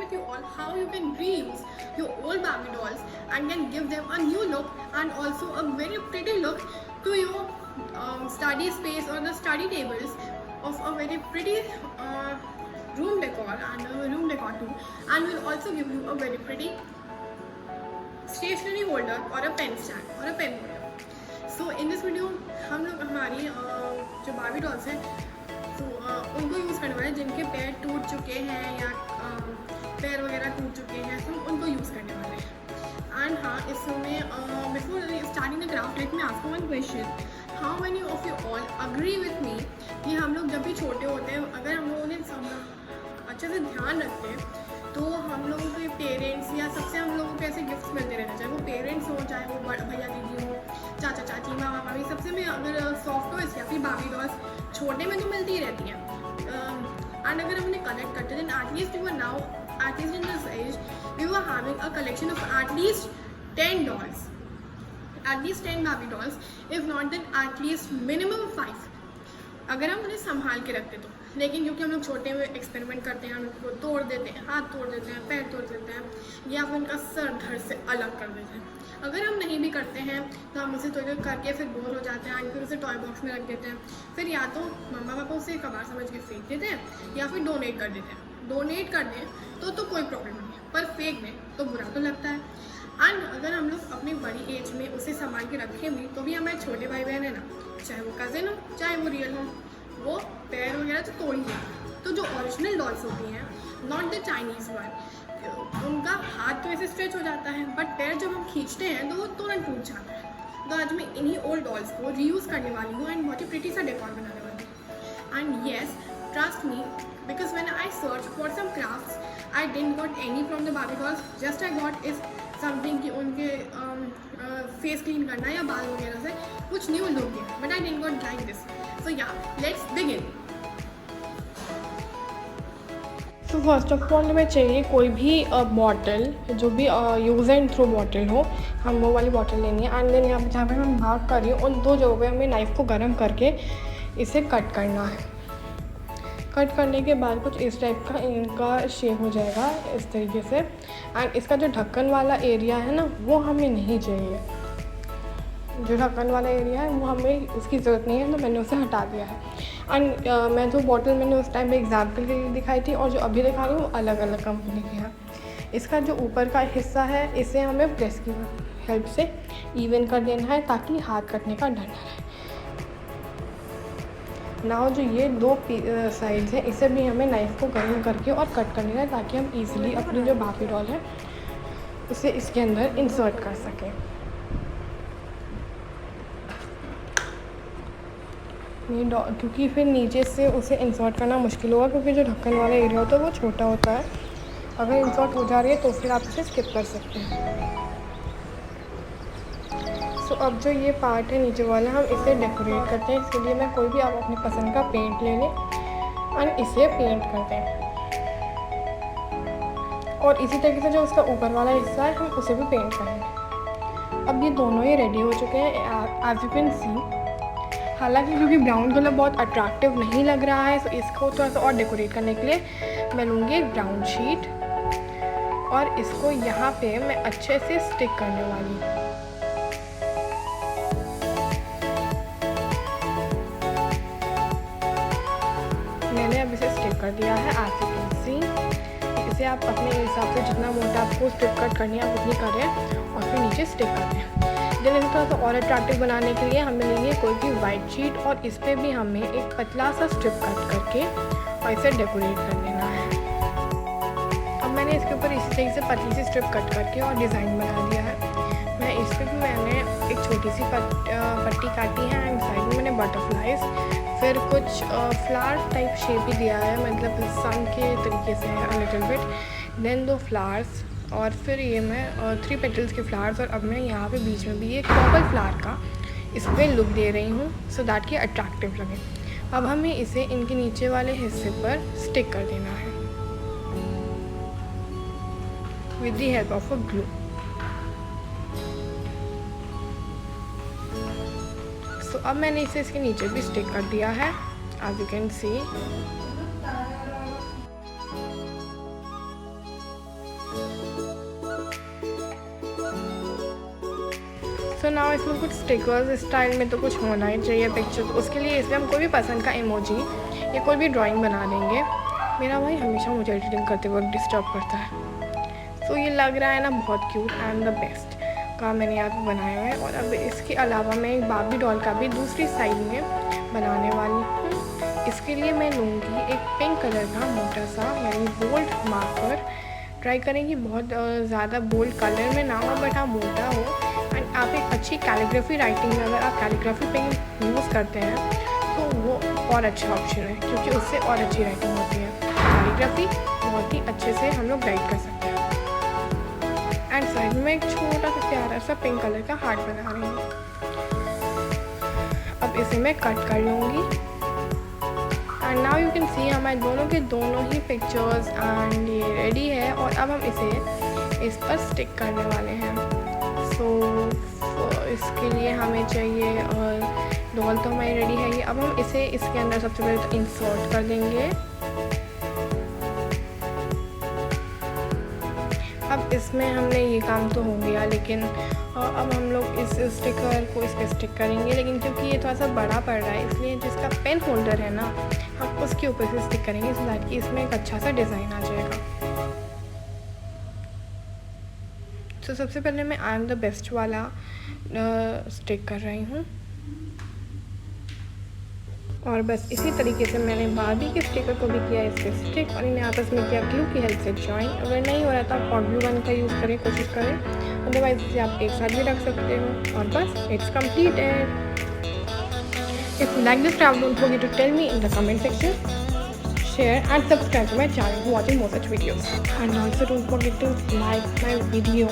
with you all how you can reuse your old Barbie dolls and can give them a new look and also a very pretty look to your study space or the study tables of a very pretty room decor and room decor too, and will also give you a very pretty stationery holder or a pen stand or a pen holder. So in this video हम लोग हमारी जो Barbie dolls हैं तो उनको use करने वाले हैं जिनके पैर टूट चुके हैं या पैर वगैरह टूट चुके हैं, तो उनको यूज़ करने वाले हैं। एंड हाँ, इसमें before starting the craft let me ask one question, how many of you all agree with me कि हम लोग जब भी छोटे होते हैं, अगर हम लोगों ने अच्छे से ध्यान रखते हैं तो हम लोगों के पेरेंट्स या सबसे हम लोगों को ऐसे गिफ्ट्स मिलते रहते हैं, चाहे वो पेरेंट्स हो, चाहे वो भैया दीदी हो, चाचा चाची, मामा मामी, सबसे में अगर सॉफ्ट टॉयज या फिर बार्बी डॉल्स छोटे में तो मिलती ही रहती हैं। एंड अगर हम उन्हें कलेक्ट करते हैं at least we were now at least in this age we were having a collection of at least 10 dolls, at least 10 Barbie dolls, if not then at least minimum 5, अगर हम उन्हें संभाल के रखते तो। लेकिन क्योंकि हम लोग छोटे में एक्सपेरिमेंट करते हैं, हम उनको तोड़ देते हैं, हाथ तोड़ देते हैं, पैर तोड़ देते हैं या फिर उनका सर धड़ से अलग कर देते हैं। अगर हम नहीं भी करते हैं तो हम उसे तोड़ करके फिर बोर हो जाते हैं, फिर उसे टॉय बॉक्स में रख देते हैं, फिर या तो मम्मा पापा उसे कबाड़ समझ के फेंक देते हैं या फिर डोनेट कर देते हैं। डोनेट कर दें तो कोई प्रॉब्लम नहीं है, पर फेंक दें तो बुरा तो लगता है। एंड अगर हम लोग अपनी बड़ी एज में उसे संभाल के रखें भी तो भी हमारे छोटे भाई बहन है ना, चाहे वो कज़िन हो चाहे वो रियल हो, वो पैर वगैरह तो तोड़ ही है। तो जो ओरिजिनल डॉल्स होती हैं, नॉट द चाइनीज़ वन, उनका हाथ तो ऐसे स्ट्रेच हो जाता है बट पैर जब हम खींचते हैं तो वो तुरंत टूट जाता है। तो आज मैं इन्हीं ओल्ड डॉल्स को रीयूज़ करने वाली हूँ एंड बहुत ही प्रिटी सा डेकोर बनाने वाली हूँ। And yes, trust me, because when I searched for some crafts, I didn't got any from the Barbie dolls. Just I got is something कि उनके फेस क्लीन करना या बाल वगैरह से कुछ न्यू लुक है, but I didn't got like this. So yeah, let's begin. तो फर्स्ट ऑफ ऑल हमें चाहिए कोई भी बॉटल, जो भी यूज़ एंड थ्रो बॉटल हो, हम वो वाली बॉटल लेनी है। एंड देन यहाँ पे जहाँ पे मैं भाग कर रही हूँ उन दो जगहों पे हमें नाइफ़ को गर्म करके इसे कट करना है। कट करने के बाद कुछ इस टाइप का इनका शेप हो जाएगा इस तरीके से। एंड इसका जो ढक्कन वाला एरिया है ना, वो हमें नहीं चाहिए। जो ढक्कन वाला एरिया है वो हमें उसकी ज़रूरत नहीं है, तो मैंने उसे हटा दिया है। एंड मैं जो बॉटल मैंने उस टाइम पे एग्जाम्पल के लिए दिखाई थी और जो अभी दिखा रही हूँ वो अलग अलग कंपनी की है। इसका जो ऊपर का हिस्सा है इसे हमें प्रेस की हेल्प से इवन कर देना है ताकि हाथ कटने का डर ना रहे। नाउ जो ये दो साइड्स हैं इसे भी हमें नाइफ़ को गर्म करके और कट कर लेना है ताकि हम इजीली अपनी जो बार्बी डॉल है उसे इसके अंदर इंसर्ट कर सकें। ये क्योंकि फिर नीचे से उसे इंसर्ट करना मुश्किल होगा, क्योंकि जो ढक्कन वाला एरिया होता है वो छोटा होता है। अगर इंसर्ट हो जा रही है तो फिर आप इसे स्किप कर सकते हैं। सो अब जो ये पार्ट है नीचे वाला, हम इसे डेकोरेट करते हैं। इसके लिए मैं कोई भी आप अपनी पसंद का पेंट ले लें एंड इसे पेंट कर दें। और इसी तरीके से जो उसका ऊपर वाला हिस्सा है हम उसे भी पेंट करेंगे। अब ये दोनों ही रेडी हो चुके हैं एज यू कैन सी। हालांकि क्योंकि ब्राउन कलर बहुत अट्रैक्टिव नहीं लग रहा है, तो इसको थोड़ा सा और डेकोरेट करने के लिए मैं लूँगी एक ब्राउन शीट और इसको यहाँ पे मैं अच्छे से स्टिक करने वाली हूँ। मैंने अब इसे स्टिक कर दिया है एज यू कैन सी। इसे आप अपने हिसाब से जितना मोटा आपको स्ट्रिप कट करनी है आप उतनी करें और फिर नीचे स्टिक कर दें। देन इसे थोड़ा सा और अट्रैक्टिव बनाने के लिए हमें लेंगे कोई भी वाइट शीट और इस पर भी हमें एक पतला सा स्ट्रिप कट करके और इसे डेकोरेट कर देना है। अब मैंने इसके ऊपर इसी तरीके से पतली सी स्ट्रिप कट करके और डिज़ाइन बना दिया है। मैं इस पर भी मैंने एक छोटी सी पट्टी काटी है एंड साइड में मैंने बटरफ्लाइज, फिर कुछ फ्लावर टाइप शेप भी दिया है, मतलब सन के तरीके से है लिटिल बिट। देन 2 फ्लावर्स और फिर ये मैं 3 पेटल्स के फ्लावर्स, और अब मैं यहाँ पे बीच में भी एक पर्पल फ्लावर का इस पर लुक दे रही हूँ सो दैट कि अट्रैक्टिव लगे। अब हमें इसे इनके नीचे वाले हिस्से पर स्टिक कर देना है with the help of a glue. So अब मैंने इसे इसके नीचे भी स्टिक कर दिया है as you can see. So now इसमें कुछ स्टिकर्स स्टाइल में तो कुछ होना ही चाहिए पिक्चर, उसके लिए इसमें हम कोई भी पसंद का इमोजी या कोई भी ड्राइंग बना देंगे। मेरा भाई हमेशा मुझे एडिटिंग करते वक्त डिस्टर्ब करता है। सो ये लग रहा है ना बहुत क्यूट एंड द बेस्ट का मैंने यहाँ पे बनाया है। और अब इसके अलावा मैं एक बार्बी डॉल का भी दूसरी साइड में बनाने वाली हूँ। इसके लिए मैं लूँगी एक पिंक कलर का मोटा सा यानी बोल्ड मार्कर। ट्राई करेंगे बहुत ज़्यादा बोल्ड कलर में ना हो बट हाँ मोटा हो। एंड आप एक अच्छी कैलीग्राफी राइटिंग में अगर आप कैलीग्राफी पेन यूज़ करते हैं तो वो और अच्छा ऑप्शन है, क्योंकि उससे और अच्छी राइटिंग होती है। कैलीग्राफी बहुत ही अच्छे से हम लोग राइट कर सकते हैं। एंड साइड में एक छोटा सा प्यारा सा पिंक कलर का हार्ट बना रही हूँ। अब इसे मैं कट कर लूँगी। एंड नाउ यू कैन सी हमारे दोनों के दोनों ही पिक्चर्स एंड ये रेडी है। और अब हम इसे इस पर स्टिक करने वाले हैं। सो इसके लिए हमें चाहिए, और डॉल तो हमारी रेडी है ये। अब हम इसे इसके अंदर सबसे पहले तो इंसर्ट कर देंगे। अब इसमें हमने ये काम तो हो गया, लेकिन अब हम लोग इस स्टिकर को इस पर स्टिक करेंगे। लेकिन क्योंकि ये थोड़ा सा बड़ा पड़ रहा है इसलिए जिसका पेन होल्डर है ना हम उसके ऊपर से स्टिक करेंगे, सो दैट कि इसमें एक अच्छा सा डिज़ाइन आ जाएगा। तो सबसे पहले मैं आई एम द बेस्ट वाला स्टिक कर रही हूँ। और बस इसी तरीके से मैंने बार्बी के स्टिकर को भी किया इस पर स्टिक, और इन्हें आपस में किया ग्लू की हेल्प से जॉइन। अगर नहीं हो रहा तो आप हॉट ग्लू गन का यूज़ करें, कोशिश करें, अदरवाइज इसे आप एक साथ भी रख सकते हो। और बस it's completed. If you like this travel don't forget to tell me in the comment section, share and subscribe to my channel for watching more such videos. And also don't forget to like my video